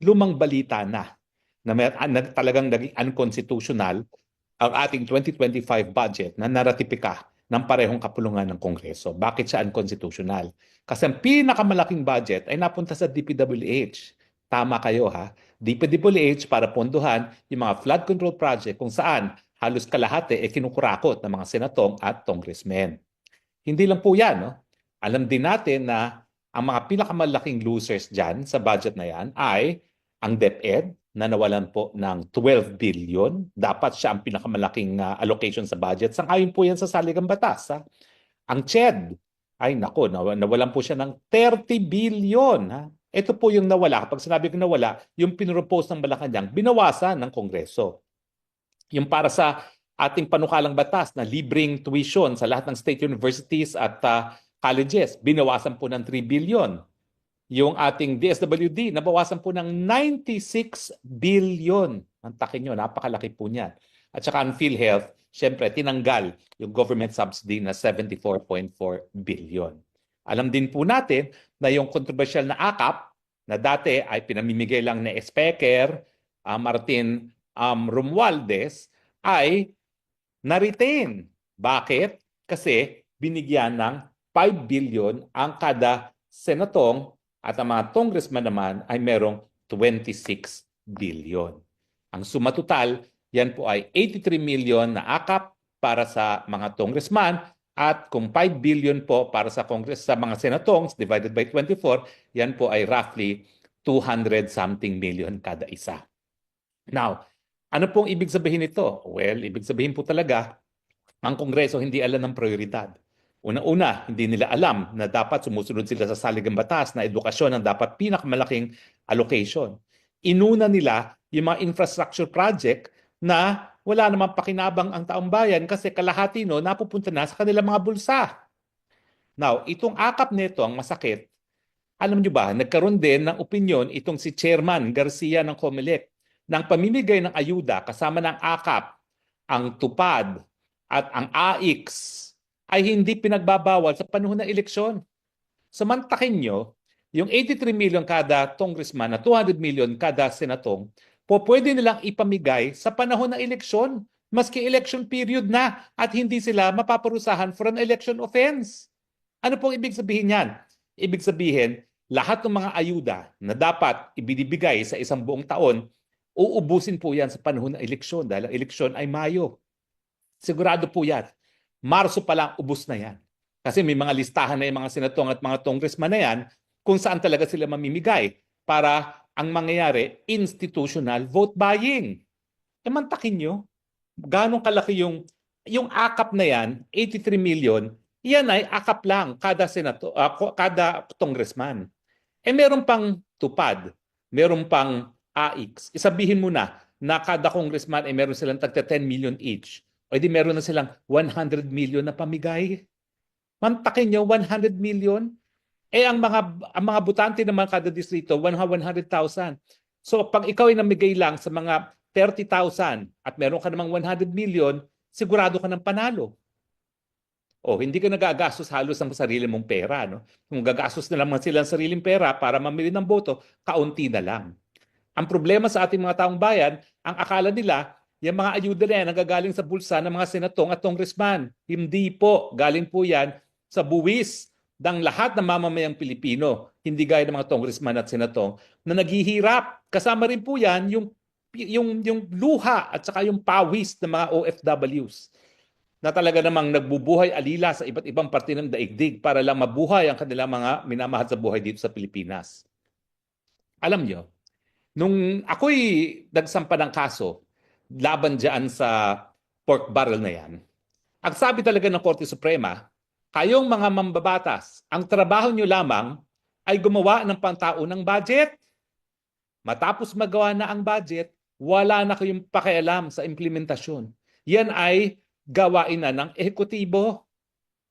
lumang balita na talagang naging unconstitutional ang ating 2025 budget na naratipika ng parehong kapulungan ng Kongreso. Bakit siya unconstitutional? Kasi ang pinakamalaking budget ay napunta sa DPWH. Tama kayo ha. DPWH para pondohan yung mga flood control project kung saan halos kalahati kinukurakot ng mga senatong at congressmen. Hindi lang po yan. No? Alam din natin na ang mga pinakamalaking losers dyan sa budget na yan ay ang DepEd na nawalan po ng 12 billion. Dapat siya ang pinakamalaking allocation sa budget. Sang-ayon po yan sa saligang batas. Ha? Ang CHED, ay nako, nawalan po siya ng 30 billion. Ha? Ito po yung nawala. Kapag sinabi ko nawala, yung pinropose ng Malacanang, binawasan ng Kongreso. Yung para sa ating panukalang batas na libreng tuition sa lahat ng state universities at colleges, binawasan po ng 3 billion. Yung ating DSWD, nabawasan po ng 96 billion. Ang takin nyo, napakalaki po niyan. At saka ang PhilHealth, syempre, tinanggal yung government subsidy na 74.4 billion. Alam din po natin na yung controversial na AKAP, na dati ay pinamimigay lang ni Speaker Martin Romualdez, ay na-retain. Bakit? Kasi binigyan ng 5 billion ang kada senatong at ang mga congressman naman ay merong 26 billion. Ang suma total, yan po ay 83 million na AKAP para sa mga congressman at kung 5 billion po para sa Congress sa mga senatong divided by 24, yan po ay roughly 200 something million kada isa. Now, ano pong ibig sabihin nito? Well, ibig sabihin po talaga, ang Kongreso hindi alam ng prioridad. Una-una, hindi nila alam na dapat sumusunod sila sa saligang batas na edukasyon ang dapat pinakamalaking allocation. Inuna nila yung mga infrastructure project na wala namang pakinabang ang taong bayan kasi kalahati no napupunta na sa kanilang mga bulsa. Now, itong akap nito ang masakit. Alam nyo ba, nagkaroon din ng opinion itong si Chairman Garcia ng COMELEC ng pamimigay ng ayuda kasama ng akap, ang tupad at ang AIX ay hindi pinagbabawal sa panahon ng eleksyon. Samantakin nyo, yung 83 million kada congressman na 200 million kada senatong, po pwede nilang ipamigay sa panahon ng eleksyon, maski election period na at hindi sila mapaparusahan for an election offense. Ano pong ibig sabihin yan? Ibig sabihin, lahat ng mga ayuda na dapat ibinibigay sa isang buong taon, uubusin po yan sa panahon ng eleksyon dahil ang eleksyon ay Mayo. Sigurado po yan. Marso pa lang, ubos na yan. Kasi may mga listahan na yung mga senatong at mga congressman na yan kung saan talaga sila mamimigay para ang mangyayari, institutional vote buying. E mantakin nyo, ganong kalaki yung akap na yan, 83 million, yan ay akap lang kada kada congressman. E meron pang tupad, meron pang AIX. Isabihin mo na kada congressman ay meron silang tagta 10 million each. O di meron na silang 100 million na pamigay. Mantakin nyo, 100 million. Eh ang mga butante naman kada distrito, 100,000. So pag ikaw ay namigay lang sa mga 30,000 at meron ka namang 100 million, sigurado ka ng panalo. O hindi ka nagagastos halos ng sarili mong pera. No? Kung gagastos na lang sila ng sariling pera para mamili ng boto, kaunti na lang. Ang problema sa ating mga taong bayan, ang akala nila, yung mga ayuda na yan nanggagaling sa bulsa ng mga senatong at congressman. Hindi po. Galing po yan sa buwis ng lahat ng mamamayang Pilipino. Hindi gaya ng mga congressman at senatong na naghihirap. Kasama rin po yan yung luha at saka yung pawis ng mga OFWs na talaga namang nagbubuhay alila sa iba't ibang parte ng daigdig para lang mabuhay ang kanilang mga minamahal sa buhay dito sa Pilipinas. Alam nyo, nung ako'y nagsampa ng kaso laban dyan sa pork barrel na yan, ang sabi talaga ng Korte Suprema, kayong mga mambabatas, ang trabaho nyo lamang ay gumawa ng pangtaunang budget. Matapos magawa na ang budget, wala na kayong pakialam sa implementasyon. Yan ay gawain na ng ehekutibo.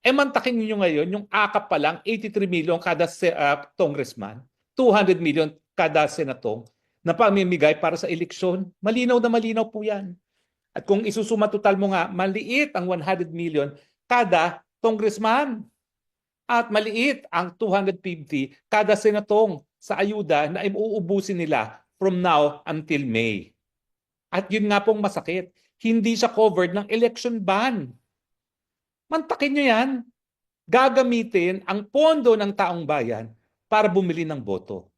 E mantakin niyo ngayon, yung akap pa lang, 83 million kada congressman, 200 million kada senatong, na pamimigay para sa eleksyon. Malinaw na malinaw po yan. At kung isusuma total mo nga, maliit ang 100 million kada congressman. At maliit ang 250 kada senatong sa ayuda na iuubusin nila from now until May. At yun nga pong masakit, hindi siya covered ng election ban. Mantakin nyo yan. Gagamitin ang pondo ng taong bayan para bumili ng boto.